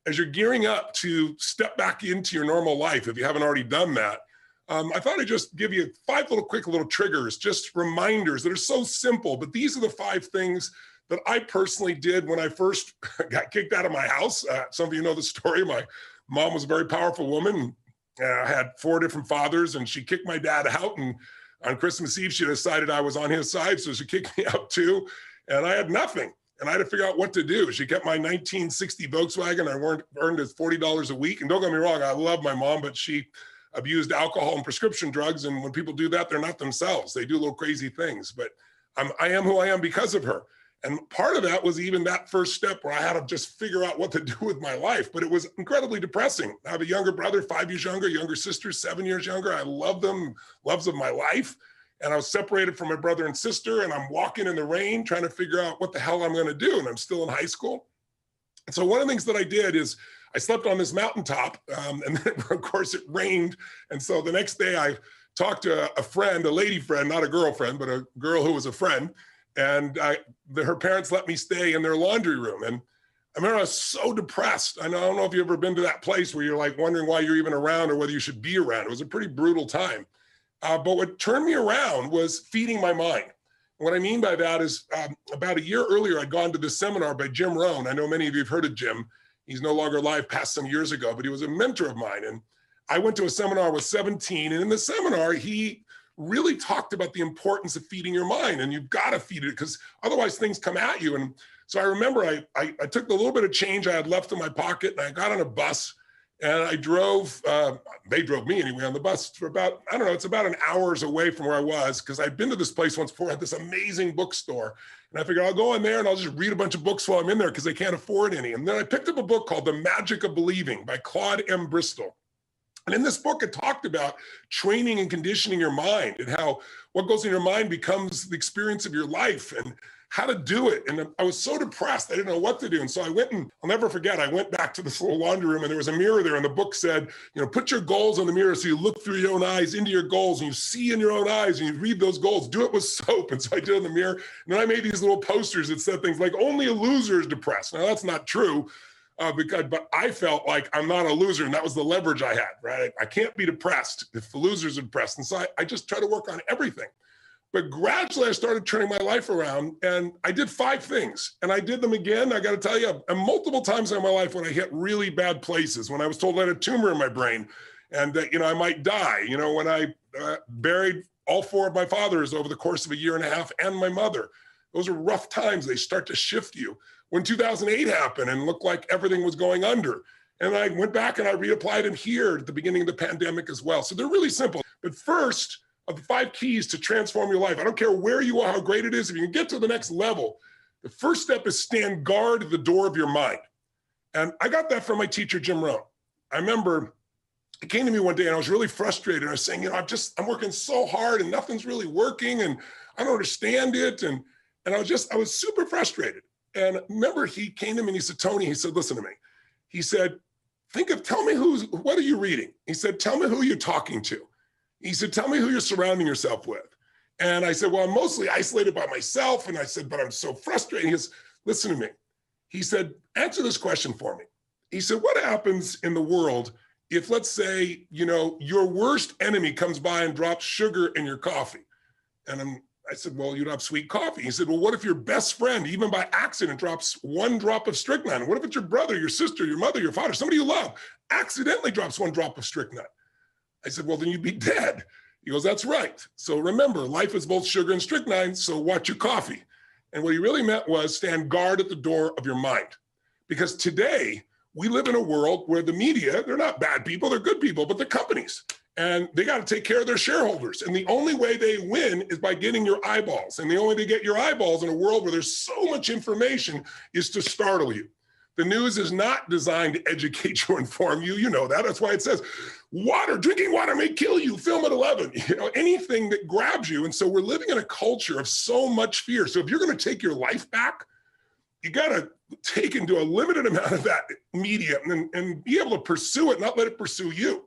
as you're gearing up to step back into your normal life, if you haven't already done that, I thought I'd just give you 5 quick little triggers, just reminders that are so simple, but these are the 5 things that I personally did when I first got kicked out of my house. Some of you know the story. My mom was a very powerful woman. I had 4 different fathers, and she kicked my dad out. And on Christmas Eve, she decided I was on his side, so she kicked me out too. And I had nothing, and I had to figure out what to do. She kept my 1960 Volkswagen. I earned $40 a week. And don't get me wrong, I love my mom, but she abused alcohol and prescription drugs. And when people do that, they're not themselves. They do little crazy things. But I am who I am because of her. And part of that was even that first step where I had to just figure out what to do with my life. But it was incredibly depressing. I have a younger brother, 5 years younger sister, 7 years younger. I love them, loves of my life. And I was separated from my brother and sister, and I'm walking in the rain trying to figure out what the hell I'm going to do. And I'm still in high school. And so one of the things that I did is I slept on this mountaintop, and then of course it rained. And so the next day I talked to a friend, a lady friend, not a girlfriend, but a girl who was a friend. And her parents let me stay in their laundry room. And I remember I was so depressed. I don't know if you've ever been to that place where you're like wondering why you're even around or whether you should be around. It was a pretty brutal time. But what turned me around was feeding my mind. What I mean by that is about a year earlier, I'd gone to this seminar by Jim Rohn. I know many of you have heard of Jim. He's no longer alive, passed some years ago, but he was a mentor of mine. And I went to a seminar with 17. And in the seminar, he really talked about the importance of feeding your mind. And you've got to feed it because otherwise things come at you. And so I remember I took the little bit of change I had left in my pocket and I got on a bus and I drove, they drove me anyway on the bus for about, I don't know, it's about an hour's away from where I was because I'd been to this place once before, had this amazing bookstore. And I figured I'll go in there and I'll just read a bunch of books while I'm in there because they can't afford any. And then I picked up a book called The Magic of Believing by Claude M. Bristol. And in this book, it talked about training and conditioning your mind and how what goes in your mind becomes the experience of your life and how to do it. And I was so depressed, I didn't know what to do. And so I went and I'll never forget, I went back to this little laundry room and there was a mirror there. And the book said, put your goals on the mirror so you look through your own eyes into your goals and you see in your own eyes and you read those goals. Do it with soap. And so I did it in the mirror. And then I made these little posters that said things like, only a loser is depressed. Now that's not true. But I felt like I'm not a loser, and that was the leverage I had, right? I can't be depressed if the losers are depressed. And so I just try to work on everything. But gradually I started turning my life around, and I did 5 things, and I did them again. I got to tell you, multiple times in my life when I hit really bad places, when I was told I had a tumor in my brain and that, I might die, when I buried all 4 of my fathers over the course of a year and a half and my mother. Those are rough times. They start to shift you. When 2008 happened and looked like everything was going under. And I went back and I reapplied them here at the beginning of the pandemic as well. So they're really simple. But first of the 5 keys to transform your life, I don't care where you are, how great it is, if you can get to the next level, the first step is stand guard at the door of your mind. And I got that from my teacher, Jim Rohn. I remember he came to me one day and I was really frustrated. I was saying, I'm working so hard and nothing's really working and I don't understand it. And I was super frustrated. And remember, he came to me and he said, Tony, he said, listen to me. He said, tell me what are you reading? He said, tell me who you're talking to. He said, tell me who you're surrounding yourself with. And I said, well, I'm mostly isolated by myself. And I said, but I'm so frustrated. He goes, listen to me. He said, answer this question for me. He said, what happens in the world if, let's say, your worst enemy comes by and drops sugar in your coffee? And I said, well, you don't have sweet coffee. He said, well, what if your best friend, even by accident, drops 1 drop of strychnine? What if it's your brother, your sister, your mother, your father, somebody you love, accidentally drops 1 drop of strychnine? I said, well, then you'd be dead. He goes, that's right. So remember, life is both sugar and strychnine, so watch your coffee. And what he really meant was stand guard at the door of your mind. Because today, we live in a world where the media, they're not bad people, they're good people, but they're companies. And they got to take care of their shareholders. And the only way they win is by getting your eyeballs. And the only way to get your eyeballs in a world where there's so much information is to startle you. The news is not designed to educate you or inform you. You know that. That's why it says drinking water may kill you, film at 11, anything that grabs you. And so we're living in a culture of so much fear. So if you're going to take your life back, you got to take and do a limited amount of that media and be able to pursue it, not let it pursue you.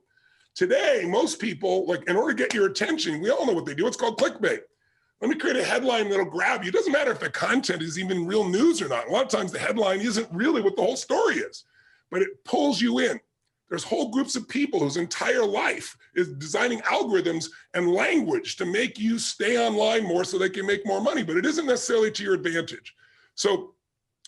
Today, most people, in order to get your attention, we all know what they do. It's called clickbait. Let me create a headline that'll grab you. It doesn't matter if the content is even real news or not. A lot of times the headline isn't really what the whole story is. but it pulls you in. There's whole groups of people whose entire life is designing algorithms and language to make you stay online more so they can make more money, but it isn't necessarily to your advantage. So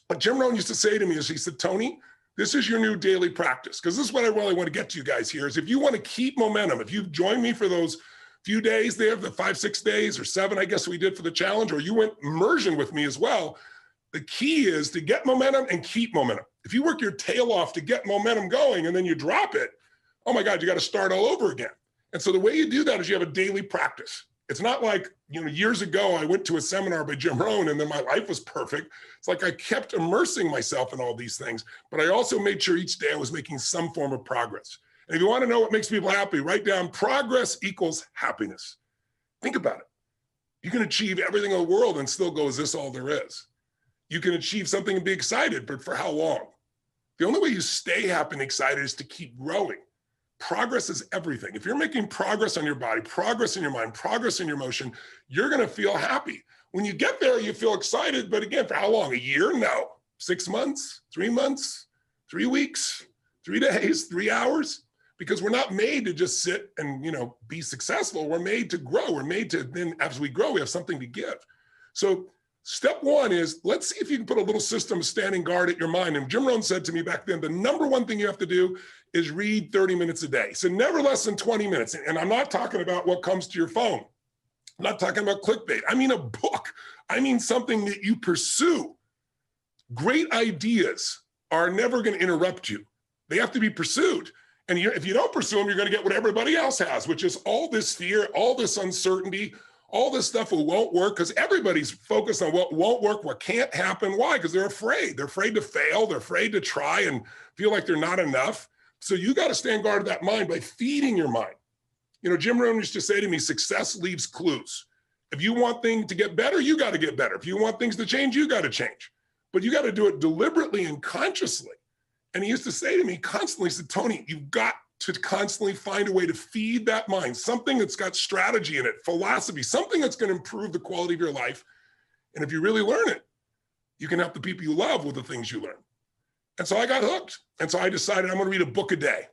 what Jim Rohn used to say to me is, he said, Tony, this is your new daily practice. Because this is what I really want to get to you guys here is, if you want to keep momentum, if you've joined me for those few days there, the 5, 6 days or 7, I guess we did for the challenge, or you went immersion with me as well, the key is to get momentum and keep momentum. If you work your tail off to get momentum going and then you drop it, oh my God, you got to start all over again. And so the way you do that is you have a daily practice. It's not like, years ago I went to a seminar by Jim Rohn and then my life was perfect. It's like I kept immersing myself in all these things, but I also made sure each day I was making some form of progress. And if you want to know what makes people happy, write down progress equals happiness. Think about it. You can achieve everything in the world and still go, is this all there is? You can achieve something and be excited, but for how long? The only way you stay happy and excited is to keep growing. Progress is everything. If you're making progress on your body, progress in your mind, progress in your emotion, you're going to feel happy. When you get there, you feel excited, but again, for how long? A year? No. 6 months, 3 months, 3 weeks, 3 days, 3 hours? Because we're not made to just sit and, be successful. We're made to grow. We're made to, then as we grow, we have something to give. So step one is, let's see if you can put a little system of standing guard at your mind. And Jim Rohn said to me back then, the number one thing you have to do is read 30 minutes a day. So never less than 20 minutes. And I'm not talking about what comes to your phone. I'm not talking about clickbait. I mean a book. I mean something that you pursue. Great ideas are never going to interrupt you. They have to be pursued. And if you don't pursue them, you're going to get what everybody else has, which is all this fear, all this uncertainty, all this stuff that won't work, because everybody's focused on what won't work, what can't happen. Why? Because they're afraid. They're afraid to fail. They're afraid to try and feel like they're not enough. So you got to stand guard of that mind by feeding your mind. Jim Rohn used to say to me, success leaves clues. If you want things to get better, you got to get better. If you want things to change, you got to change. But you got to do it deliberately and consciously. And he used to say to me constantly, he said, Tony, you've got to constantly find a way to feed that mind, something that's got strategy in it, philosophy, something that's going to improve the quality of your life. And if you really learn it, you can help the people you love with the things you learn. And so I got hooked. And so I decided I'm going to read a book a day.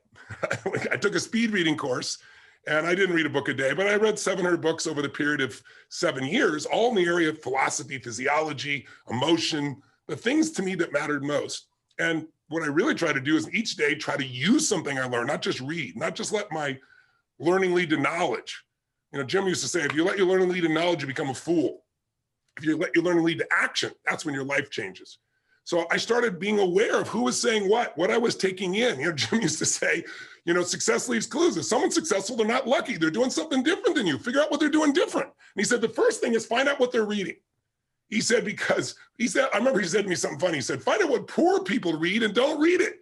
I took a speed reading course and I didn't read a book a day, but I read 700 books over the period of 7 years, all in the area of philosophy, physiology, emotion, the things to me that mattered most. And what I really try to do is each day try to use something I learned, not just read, not just let my learning lead to knowledge. Jim used to say, if you let your learning lead to knowledge, you become a fool. If you let your learning lead to action, that's when your life changes. So I started being aware of who was saying what I was taking in. Jim used to say, success leaves clues. If someone's successful, they're not lucky. They're doing something different than you. Figure out what they're doing different. And he said, the first thing is find out what they're reading. He said, I remember he said to me something funny. He said, find out what poor people read and don't read it.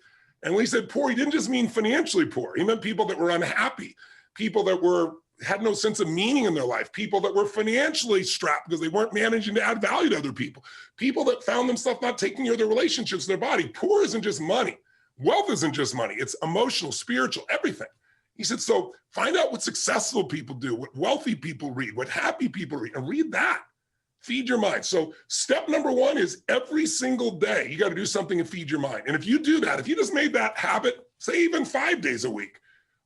And when he said poor, he didn't just mean financially poor. He meant people that were unhappy, people that had no sense of meaning in their life, people that were financially strapped because they weren't managing to add value to other people, people that found themselves not taking care of their relationships, their body. Poor isn't just money. Wealth isn't just money. It's emotional, spiritual, everything. He said, so find out what successful people do, what wealthy people read, what happy people read, and read that. Feed your mind. So step number one is every single day, you got to do something to feed your mind. And if you do that, if you just made that habit, say even 5 days a week,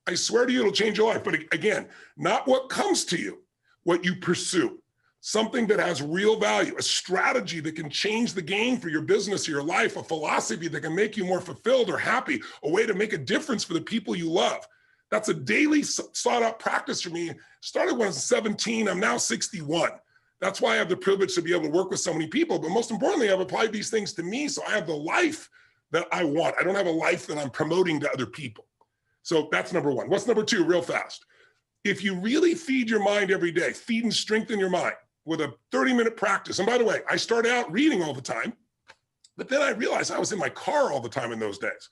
I swear to you, it'll change your life. But again, not what comes to you, what you pursue, something that has real value, a strategy that can change the game for your business or your life, a philosophy that can make you more fulfilled or happy, a way to make a difference for the people you love. That's a daily sought out practice for me. Started when I was 17, I'm now 61. That's why I have the privilege to be able to work with so many people. But most importantly, I've applied these things to me. So I have the life that I want. I don't have a life that I'm promoting to other people. So that's number one. What's number two, real fast? If you really feed your mind every day, feed and strengthen your mind with a 30-minute practice. And by the way, I started out reading all the time, but then I realized I was in my car all the time in those days.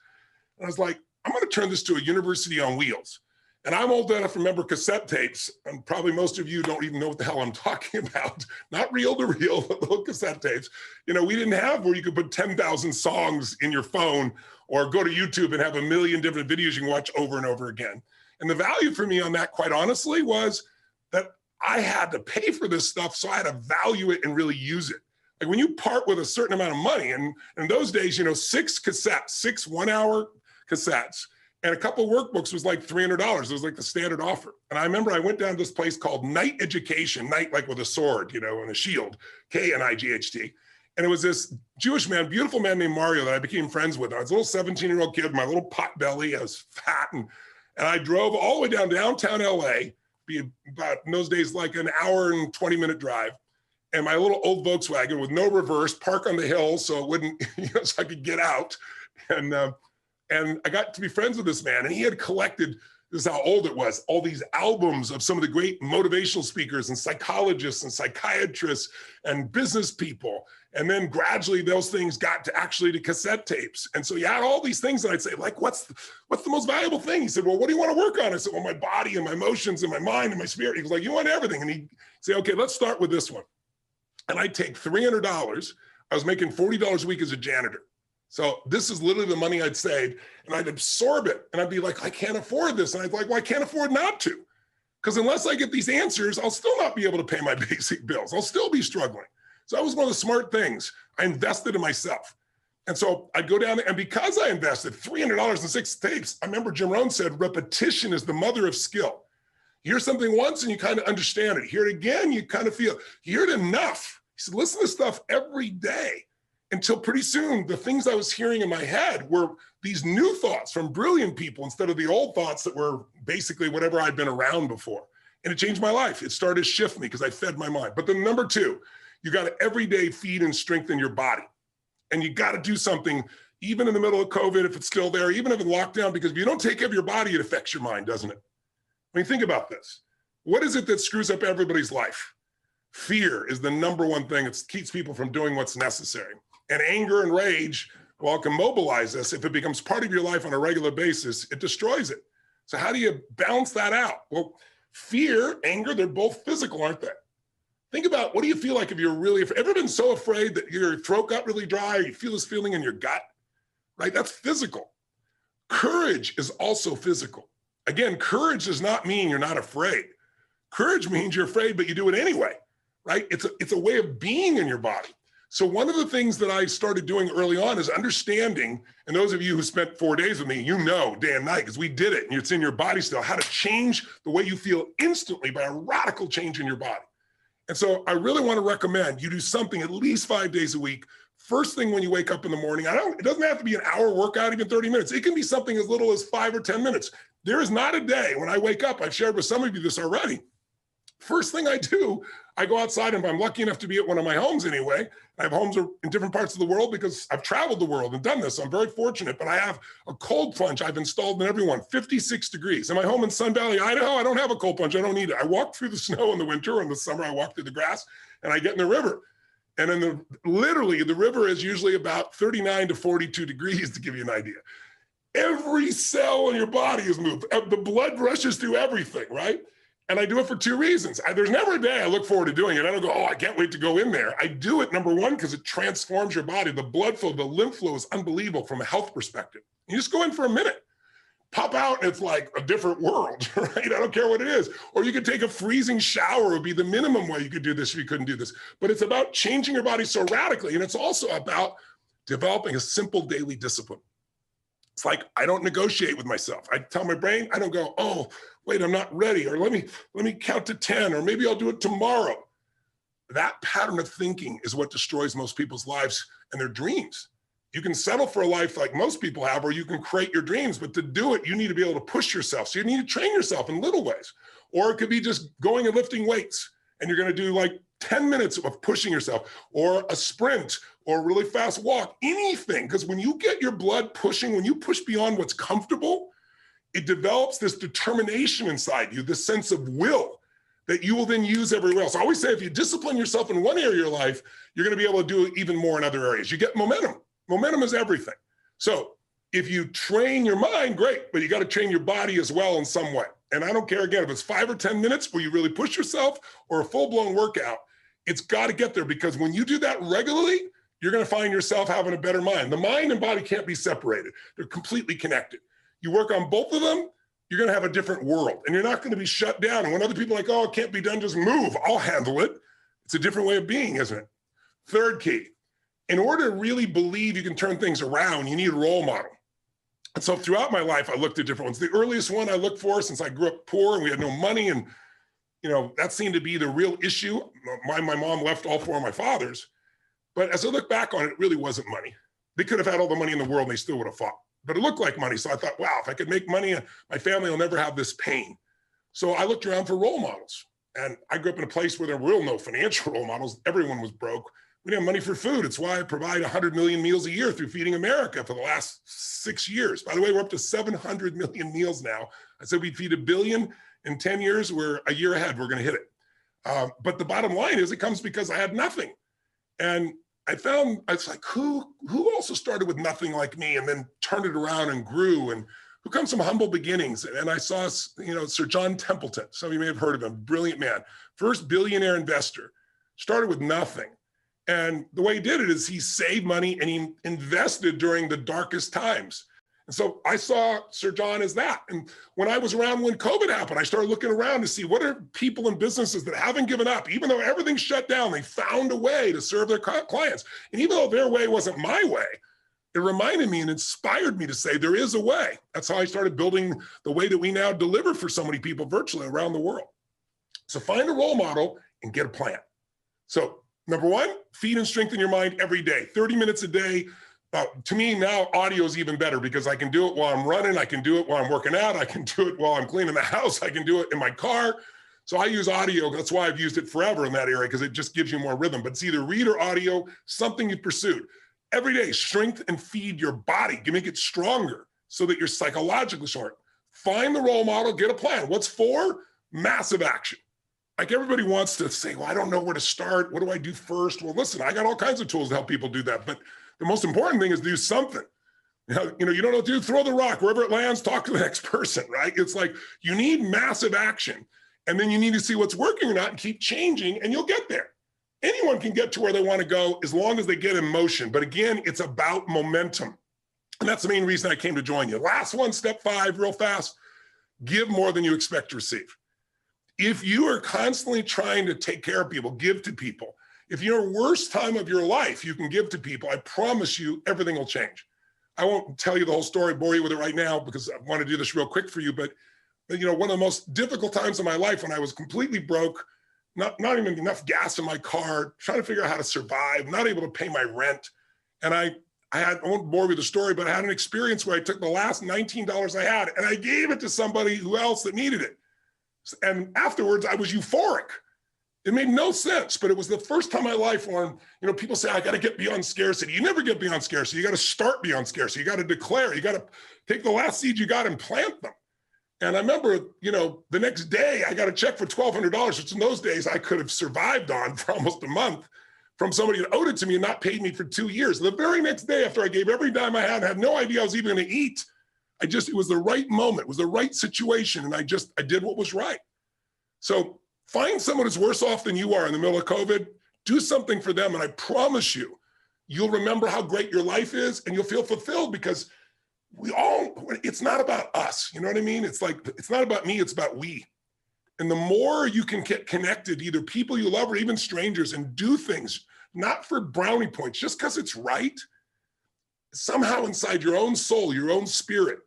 And I was like, I'm going to turn this to a university on wheels. And I'm old enough to remember cassette tapes, and probably most of you don't even know what the hell I'm talking about. Not reel to reel, but little cassette tapes. We didn't have where you could put 10,000 songs in your phone or go to YouTube and have a million different videos you can watch over and over again. And the value for me on that, quite honestly, was that I had to pay for this stuff, so I had to value it and really use it. Like when you part with a certain amount of money, and in those days, 6 cassettes, 6 1-hour cassettes. And a couple workbooks was like $300. It was like the standard offer. And I remember I went down to this place called Knight Education, Knight like with a sword, and a shield, Knight. And it was this Jewish man, beautiful man named Mario that I became friends with. I was a little 17-year-old kid, my little pot belly. I was fat. And I drove all the way down downtown LA, be about in those days like an hour and 20-minute drive. And my little old Volkswagen with no reverse, park on the hill so it wouldn't, so I could get out. And I got to be friends with this man, and he had collected, this is how old it was, all these albums of some of the great motivational speakers and psychologists and psychiatrists and business people. And then gradually those things got to actually to cassette tapes. And so he had all these things that I'd say, like, what's the most valuable thing? He said, well, what do you want to work on? I said, well, my body and my emotions and my mind and my spirit. He was like, you want everything. And he'd say, okay, let's start with this one. And I'd take $300. I was making $40 a week as a janitor. So this is literally the money I'd saved, and I'd absorb it. And I'd be like, I can't afford this. And I'd be like, well, I can't afford not to. Because unless I get these answers, I'll still not be able to pay my basic bills. I'll still be struggling. So that was one of the smart things. I invested in myself. And so I'd go down there, and because I invested $300 in 6 tapes, I remember Jim Rohn said, repetition is the mother of skill. You hear something once and you kind of understand it. Hear it again, you kind of feel, you hear it enough. He said, listen to stuff every day. Until pretty soon, the things I was hearing in my head were these new thoughts from brilliant people instead of the old thoughts that were basically whatever I'd been around before. And it changed my life. It started to shift me because I fed my mind. But then number 2, you got to every day feed and strengthen your body. And you got to do something, even in the middle of COVID, if it's still there, even if it's lockdown, because if you don't take care of your body, it affects your mind, doesn't it? I mean, think about this. What is it that screws up everybody's life? Fear is the number one thing that keeps people from doing what's necessary. And anger and rage, while it can mobilize us, if it becomes part of your life on a regular basis, it destroys it. So how do you balance that out? Well, fear, anger, they're both physical, aren't they? Think about, what do you feel like if you're really, ever been so afraid that your throat got really dry, or you feel this feeling in your gut, right? That's physical. Courage is also physical. Again, courage does not mean you're not afraid. Courage means you're afraid, but you do it anyway, right? It's a way of being in your body. So one of the things that I started doing early on is understanding, and those of you who spent 4 days with me, day and night, because we did it, and it's in your body still, how to change the way you feel instantly by a radical change in your body. And so I really want to recommend you do something at least 5 days a week. First thing when you wake up in the morning, it doesn't have to be an hour workout, even 30 minutes. It can be something as little as 5 or 10 minutes. There is not a day when I wake up, I've shared with some of you this already. First thing I do, I go outside, and if I'm lucky enough to be at one of my homes anyway, I have homes in different parts of the world because I've traveled the world and done this. So I'm very fortunate, but I have a cold plunge I've installed in everyone, 56 degrees. Am I home in Sun Valley, Idaho? I don't have a cold plunge. I don't need it. I walk through the snow in the winter, or in the summer, I walk through the grass, and I get in the river. And literally, the river is usually about 39 to 42 degrees, to give you an idea. Every cell in your body is moved. The blood rushes through everything, right? And I do it for 2 reasons. There's never a day I look forward to doing it. I don't go, oh, I can't wait to go in there. I do it, number 1, because it transforms your body. The blood flow, the lymph flow is unbelievable from a health perspective. You just go in for a minute, pop out, and it's like a different world, right? I don't care what it is. Or you could take a freezing shower, would be the minimum way you could do this if you couldn't do this. But it's about changing your body so radically. And it's also about developing a simple daily discipline. It's like, I don't negotiate with myself. I tell my brain, I don't go, oh, wait, I'm not ready, or let me count to 10, or maybe I'll do it tomorrow. That pattern of thinking is what destroys most people's lives and their dreams. You can settle for a life like most people have, or you can create your dreams, but to do it, you need to be able to push yourself. So you need to train yourself in little ways. Or it could be just going and lifting weights, and you're gonna do like 10 minutes of pushing yourself, or a sprint, or a really fast walk, anything. Because when you get your blood pushing, when you push beyond what's comfortable, it develops this determination inside you, this sense of will that you will then use everywhere else. I always say, if you discipline yourself in one area of your life, you're going to be able to do it even more in other areas. You get momentum. Momentum is everything. So if you train your mind, great, but you got to train your body as well in some way. And I don't care, again, if it's 5 or 10 minutes where you really push yourself, or a full-blown workout, it's got to get there, because when you do that regularly, you're going to find yourself having a better mind. The mind and body can't be separated. They're completely connected. You work on both of them, you're going to have a different world, and you're not going to be shut down. And when other people are like, oh, it can't be done, just move, I'll handle it. It's a different way of being, isn't it? Third key, in order to really believe you can turn things around, you need a role model. And so throughout my life, I looked at different ones. The earliest one I looked for, since I grew up poor and we had no money, and that seemed to be the real issue. My mom left all four of my fathers. But as I look back on it, it really wasn't money. They could have had all the money in the world and they still would have fought. But it looked like money. So I thought, wow, if I could make money, my family will never have this pain. So I looked around for role models. And I grew up in a place where there were no financial role models. Everyone was broke. We didn't have money for food. It's why I provide 100 million meals a year through Feeding America for the last 6 years. By the way, we're up to 700 million meals now. I said we'd feed 1 billion in 10 years. We're a year ahead. We're going to hit it. But the bottom line is it comes because I had nothing. And I found, it's like, who also started with nothing like me and then turned it around and grew, and who comes from humble beginnings. And I saw, Sir John Templeton. Some of you may have heard of him. Brilliant man. First billionaire investor. Started with nothing. And the way he did it is he saved money and he invested during the darkest times. And so I saw Sir John as that. And when I was around when COVID happened, I started looking around to see what are people and businesses that haven't given up. Even though everything's shut down, they found a way to serve their clients. And even though their way wasn't my way, it reminded me and inspired me to say there is a way. That's how I started building the way that we now deliver for so many people virtually around the world. So find a role model and get a plan. So number one, feed and strengthen your mind every day, 30 minutes a day. To me now, audio is even better because I can do it while I'm running. I can do it while I'm working out. I can do it while I'm cleaning the house. I can do it in my car. So I use audio. That's why I've used it forever in that area, because it just gives you more rhythm. But it's either read or audio, something you've pursued. Every day, strength and feed your body. You make it stronger so that you're psychologically sharp. Find the role model, get a plan. What's for? Massive action. Like everybody wants to say, well, I don't know where to start. What do I do first? Well, listen, I got all kinds of tools to help people do that. But the most important thing is do something. You don't know what to do, throw the rock. Wherever it lands, talk to the next person, right? It's like you need massive action. And then you need to see what's working or not and keep changing, and you'll get there. Anyone can get to where they want to go as long as they get in motion. But again, it's about momentum. And that's the main reason I came to join you. Last one, step 5, real fast. Give more than you expect to receive. If you are constantly trying to take care of people, give to people. If you're worst time of your life, you can give to people. I promise you, everything will change. I won't tell you the whole story, bore you with it right now, because I want to do this real quick for you. But one of the most difficult times of my life when I was completely broke, not even enough gas in my car, trying to figure out how to survive, not able to pay my rent. And I won't bore you with the story, but I had an experience where I took the last $19 I had and I gave it to somebody else that needed it. And afterwards, I was euphoric. It made no sense, but it was the first time in my life when, people say, I got to get beyond scarcity. You never get beyond scarcity. You got to start beyond scarcity. You got to declare. You got to take the last seed you got and plant them. And I remember, the next day I got a check for $1,200, which in those days I could have survived on for almost a month, from somebody that owed it to me and not paid me for 2 years. The very next day, after I gave every dime I had no idea I was even going to eat, it was the right moment, it was the right situation. And I did what was right. So find someone who's worse off than you are in the middle of COVID, do something for them. And I promise you, you'll remember how great your life is and you'll feel fulfilled, because it's not about us. You know what I mean? It's like, it's not about me, it's about we. And the more you can get connected to either people you love or even strangers and do things, not for brownie points, just because it's right, somehow inside your own soul, your own spirit,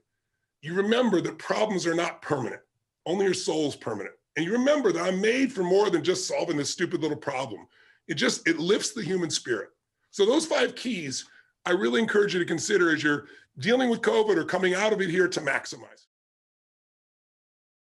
you remember that problems are not permanent. Only your soul's permanent. And you remember that I'm made for more than just solving this stupid little problem. It lifts the human spirit. So those 5 keys, I really encourage you to consider as you're dealing with COVID or coming out of it here to maximize.